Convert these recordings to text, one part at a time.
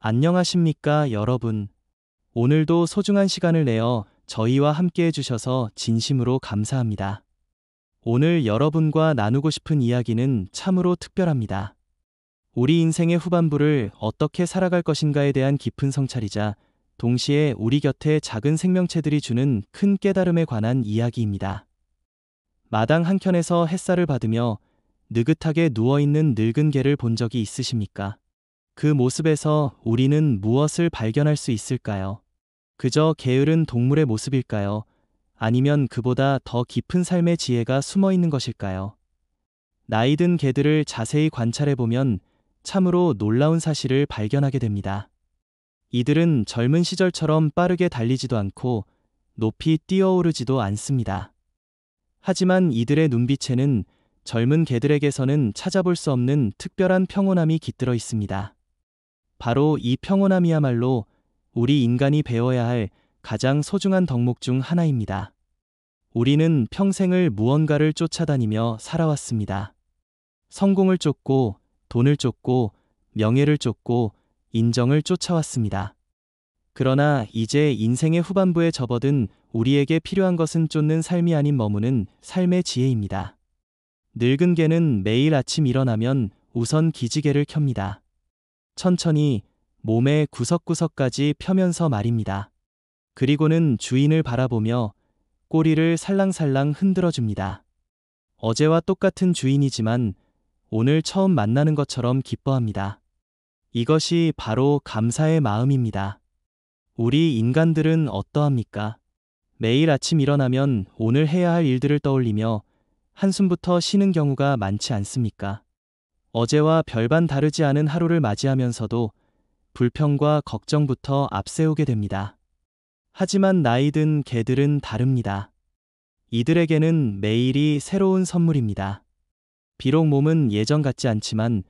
안녕하십니까, 여러분. 오늘도 소중한 시간을 내어 저희와 함께 해주셔서 진심으로 감사합니다. 오늘 여러분과 나누고 싶은 이야기는 참으로 특별합니다. 우리 인생의 후반부를 어떻게 살아갈 것인가에 대한 깊은 성찰이자 동시에 우리 곁에 작은 생명체들이 주는 큰 깨달음에 관한 이야기입니다. 마당 한켠에서 햇살을 받으며 느긋하게 누워있는 늙은 개를 본 적이 있으십니까? 그 모습에서 우리는 무엇을 발견할 수 있을까요? 그저 게으른 동물의 모습일까요? 아니면 그보다 더 깊은 삶의 지혜가 숨어 있는 것일까요? 나이든 개들을 자세히 관찰해보면 참으로 놀라운 사실을 발견하게 됩니다. 이들은 젊은 시절처럼 빠르게 달리지도 않고 높이 뛰어오르지도 않습니다. 하지만 이들의 눈빛에는 젊은 개들에게서는 찾아볼 수 없는 특별한 평온함이 깃들어 있습니다. 바로 이 평온함이야말로 우리 인간이 배워야 할 가장 소중한 덕목 중 하나입니다. 우리는 평생을 무언가를 쫓아다니며 살아왔습니다. 성공을 쫓고, 돈을 쫓고, 명예를 쫓고, 인정을 쫓아왔습니다. 그러나 이제 인생의 후반부에 접어든 우리에게 필요한 것은 쫓는 삶이 아닌 머무는 삶의 지혜입니다. 늙은 개는 매일 아침 일어나면 우선 기지개를 켭니다. 천천히 몸의 구석구석까지 펴면서 말입니다. 그리고는 주인을 바라보며 꼬리를 살랑살랑 흔들어줍니다. 어제와 똑같은 주인이지만 오늘 처음 만나는 것처럼 기뻐합니다. 이것이 바로 감사의 마음입니다. 우리 인간들은 어떠합니까? 매일 아침 일어나면 오늘 해야 할 일들을 떠올리며 한숨부터 쉬는 경우가 많지 않습니까? 어제와 별반 다르지 않은 하루를 맞이하면서도 불평과 걱정부터 앞세우게 됩니다. 하지만 나이든 개들은 다릅니다. 이들에게는 매일이 새로운 선물입니다. 비록 몸은 예전 같지 않지만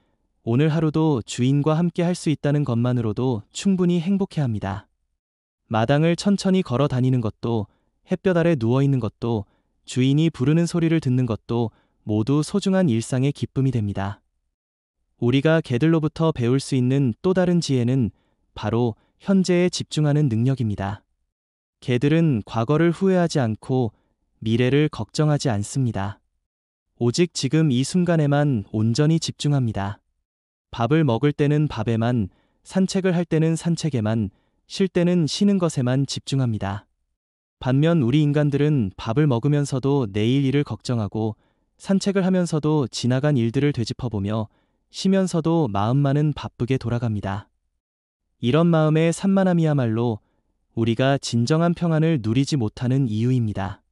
오늘 하루도 주인과 함께 할 수 있다는 것만으로도 충분히 행복해합니다. 마당을 천천히 걸어 다니는 것도, 햇볕 아래 누워 있는 것도, 주인이 부르는 소리를 듣는 것도 모두 소중한 일상의 기쁨이 됩니다. 우리가 개들로부터 배울 수 있는 또 다른 지혜는 바로 현재에 집중하는 능력입니다. 개들은 과거를 후회하지 않고 미래를 걱정하지 않습니다. 오직 지금 이 순간에만 온전히 집중합니다. 밥을 먹을 때는 밥에만, 산책을 할 때는 산책에만, 쉴 때는 쉬는 것에만 집중합니다. 반면 우리 인간들은 밥을 먹으면서도 내일 일을 걱정하고 산책을 하면서도 지나간 일들을 되짚어보며 쉬면서도 마음만은 바쁘게 돌아갑니다. 이런 마음의 산만함이야말로 우리가 진정한 평안을 누리지 못하는 이유입니다.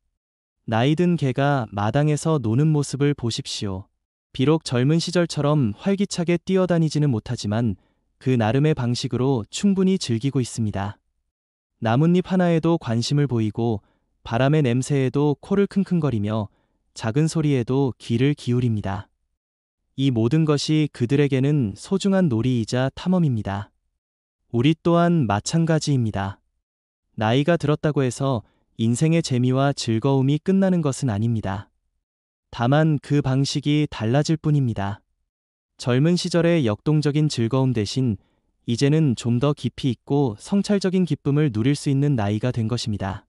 나이든 개가 마당에서 노는 모습을 보십시오. 비록 젊은 시절처럼 활기차게 뛰어다니지는 못하지만 그 나름의 방식으로 충분히 즐기고 있습니다. 나뭇잎 하나에도 관심을 보이고 바람의 냄새에도 코를 킁킁거리며 작은 소리에도 귀를 기울입니다. 이 모든 것이 그들에게는 소중한 놀이이자 탐험입니다. 우리 또한 마찬가지입니다. 나이가 들었다고 해서 인생의 재미와 즐거움이 끝나는 것은 아닙니다. 다만 그 방식이 달라질 뿐입니다. 젊은 시절의 역동적인 즐거움 대신 이제는 좀 더 깊이 있고 성찰적인 기쁨을 누릴 수 있는 나이가 된 것입니다.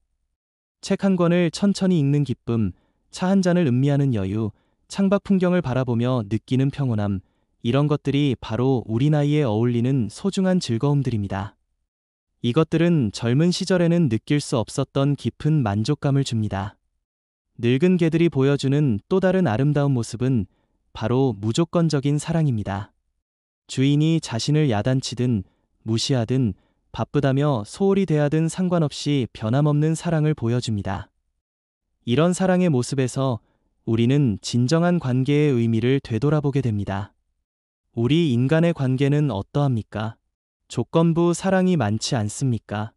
책 한 권을 천천히 읽는 기쁨, 차 한 잔을 음미하는 여유, 창밖 풍경을 바라보며 느끼는 평온함, 이런 것들이 바로 우리 나이에 어울리는 소중한 즐거움들입니다. 이것들은 젊은 시절에는 느낄 수 없었던 깊은 만족감을 줍니다. 늙은 개들이 보여주는 또 다른 아름다운 모습은 바로 무조건적인 사랑입니다. 주인이 자신을 야단치든 무시하든 바쁘다며 소홀히 대하든 상관없이 변함없는 사랑을 보여줍니다. 이런 사랑의 모습에서 우리는 진정한 관계의 의미를 되돌아보게 됩니다. 우리 인간의 관계는 어떠합니까? 조건부 사랑이 많지 않습니까?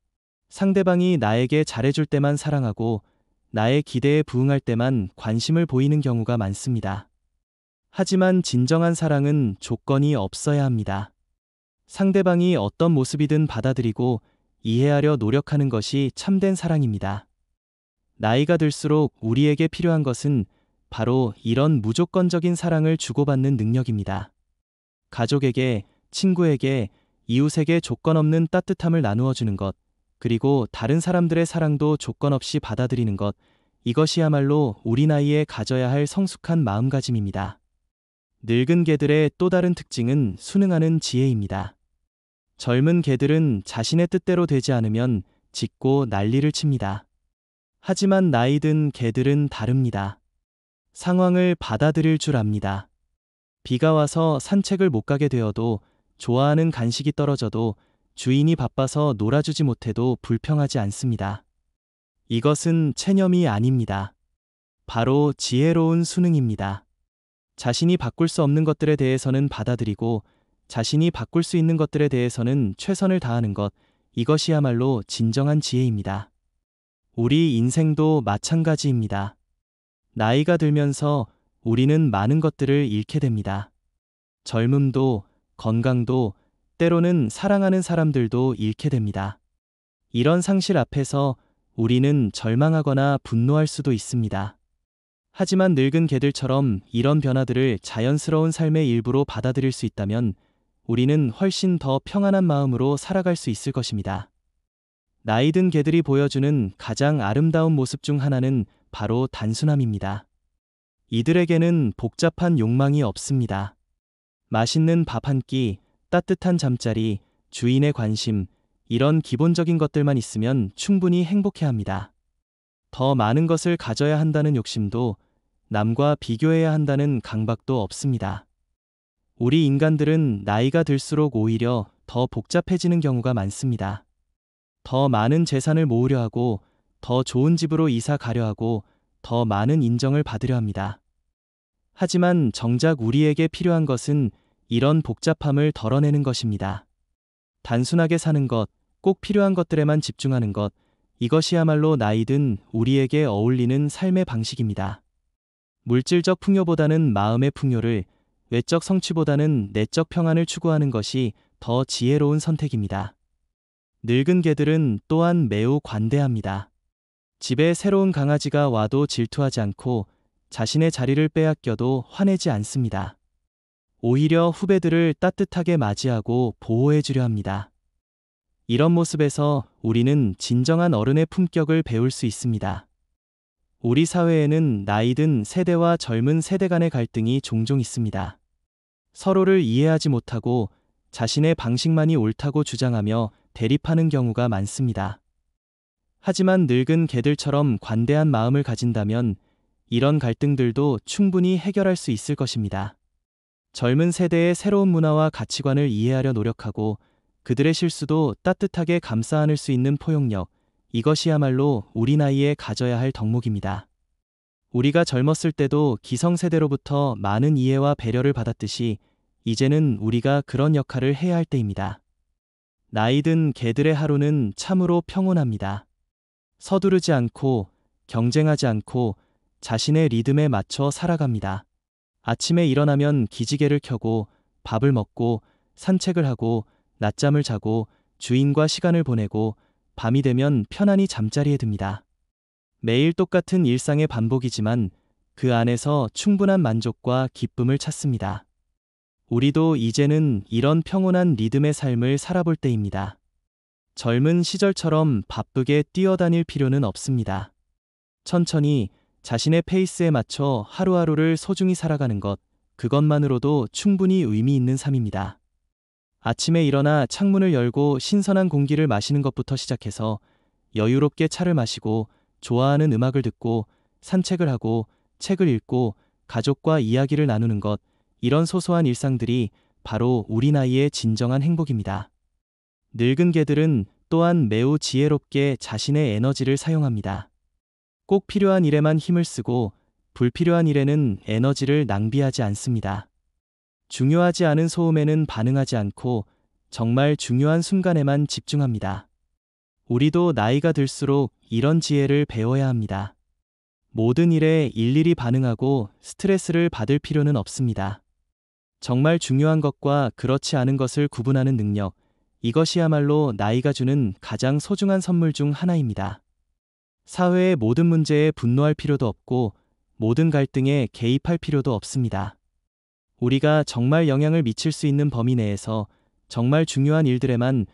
상대방이 나에게 잘해줄 때만 사랑하고 나의 기대에 부응할 때만 관심을 보이는 경우가 많습니다. 하지만 진정한 사랑은 조건이 없어야 합니다. 상대방이 어떤 모습이든 받아들이고 이해하려 노력하는 것이 참된 사랑입니다. 나이가 들수록 우리에게 필요한 것은 바로 이런 무조건적인 사랑을 주고받는 능력입니다. 가족에게, 친구에게, 이웃에게 조건 없는 따뜻함을 나누어 주는 것, 그리고 다른 사람들의 사랑도 조건 없이 받아들이는 것, 이것이야말로 우리 나이에 가져야 할 성숙한 마음가짐입니다. 늙은 개들의 또 다른 특징은 순응하는 지혜입니다. 젊은 개들은 자신의 뜻대로 되지 않으면 짖고 난리를 칩니다. 하지만 나이 든 개들은 다릅니다. 상황을 받아들일 줄 압니다. 비가 와서 산책을 못 가게 되어도, 좋아하는 간식이 떨어져도, 주인이 바빠서 놀아주지 못해도 불평하지 않습니다. 이것은 체념이 아닙니다. 바로 지혜로운 순응입니다. 자신이 바꿀 수 없는 것들에 대해서는 받아들이고, 자신이 바꿀 수 있는 것들에 대해서는 최선을 다하는 것, 이것이야말로 진정한 지혜입니다. 우리 인생도 마찬가지입니다. 나이가 들면서 우리는 많은 것들을 잃게 됩니다. 젊음도, 건강도, 때로는 사랑하는 사람들도 잃게 됩니다. 이런 상실 앞에서 우리는 절망하거나 분노할 수도 있습니다. 하지만 늙은 개들처럼 이런 변화들을 자연스러운 삶의 일부로 받아들일 수 있다면 우리는 훨씬 더 평안한 마음으로 살아갈 수 있을 것입니다. 나이 든 개들이 보여주는 가장 아름다운 모습 중 하나는 바로 단순함입니다. 이들에게는 복잡한 욕망이 없습니다. 맛있는 밥 한 끼, 따뜻한 잠자리, 주인의 관심, 이런 기본적인 것들만 있으면 충분히 행복해합니다. 더 많은 것을 가져야 한다는 욕심도, 남과 비교해야 한다는 강박도 없습니다. 우리 인간들은 나이가 들수록 오히려 더 복잡해지는 경우가 많습니다. 더 많은 재산을 모으려 하고, 더 좋은 집으로 이사 가려 하고, 더 많은 인정을 받으려 합니다. 하지만 정작 우리에게 필요한 것은 이런 복잡함을 덜어내는 것입니다. 단순하게 사는 것, 꼭 필요한 것들에만 집중하는 것, 이것이야말로 나이든 우리에게 어울리는 삶의 방식입니다. 물질적 풍요보다는 마음의 풍요를, 외적 성취보다는 내적 평안을 추구하는 것이 더 지혜로운 선택입니다. 늙은 개들은 또한 매우 관대합니다. 집에 새로운 강아지가 와도 질투하지 않고, 자신의 자리를 빼앗겨도 화내지 않습니다. 오히려 후배들을 따뜻하게 맞이하고 보호해 주려 합니다. 이런 모습에서 우리는 진정한 어른의 품격을 배울 수 있습니다. 우리 사회에는 나이 든 세대와 젊은 세대 간의 갈등이 종종 있습니다. 서로를 이해하지 못하고 자신의 방식만이 옳다고 주장하며 대립하는 경우가 많습니다. 하지만 늙은 개들처럼 관대한 마음을 가진다면 이런 갈등들도 충분히 해결할 수 있을 것입니다. 젊은 세대의 새로운 문화와 가치관을 이해하려 노력하고, 그들의 실수도 따뜻하게 감싸 안을 수 있는 포용력, 이것이야말로 우리 나이에 가져야 할 덕목입니다. 우리가 젊었을 때도 기성세대로부터 많은 이해와 배려를 받았듯이 이제는 우리가 그런 역할을 해야 할 때입니다. 나이 든 개들의 하루는 참으로 평온합니다. 서두르지 않고, 경쟁하지 않고, 자신의 리듬에 맞춰 살아갑니다. 아침에 일어나면 기지개를 켜고, 밥을 먹고, 산책을 하고, 낮잠을 자고, 주인과 시간을 보내고, 밤이 되면 편안히 잠자리에 듭니다. 매일 똑같은 일상의 반복이지만 그 안에서 충분한 만족과 기쁨을 찾습니다. 우리도 이제는 이런 평온한 리듬의 삶을 살아볼 때입니다. 젊은 시절처럼 바쁘게 뛰어다닐 필요는 없습니다. 천천히 자신의 페이스에 맞춰 하루하루를 소중히 살아가는 것, 그것만으로도 충분히 의미 있는 삶입니다. 아침에 일어나 창문을 열고 신선한 공기를 마시는 것부터 시작해서 여유롭게 차를 마시고 좋아하는 음악을 듣고 산책을 하고 책을 읽고 가족과 이야기를 나누는 것, 이런 소소한 일상들이 바로 우리 나이의 진정한 행복입니다. 늙은 개들은 또한 매우 지혜롭게 자신의 에너지를 사용합니다. 꼭 필요한 일에만 힘을 쓰고 불필요한 일에는 에너지를 낭비하지 않습니다. 중요하지 않은 소음에는 반응하지 않고 정말 중요한 순간에만 집중합니다. 우리도 나이가 들수록 이런 지혜를 배워야 합니다. 모든 일에 일일이 반응하고 스트레스를 받을 필요는 없습니다. 정말 중요한 것과 그렇지 않은 것을 구분하는 능력, 이것이야말로 나이가 주는 가장 소중한 선물 중 하나입니다. 사회의 모든 문제에 분노할 필요도 없고 모든 갈등에 개입할 필요도 없습니다. 우리가 정말 영향을 미칠 수 있는 범위 내에서 정말 중요한 일들에만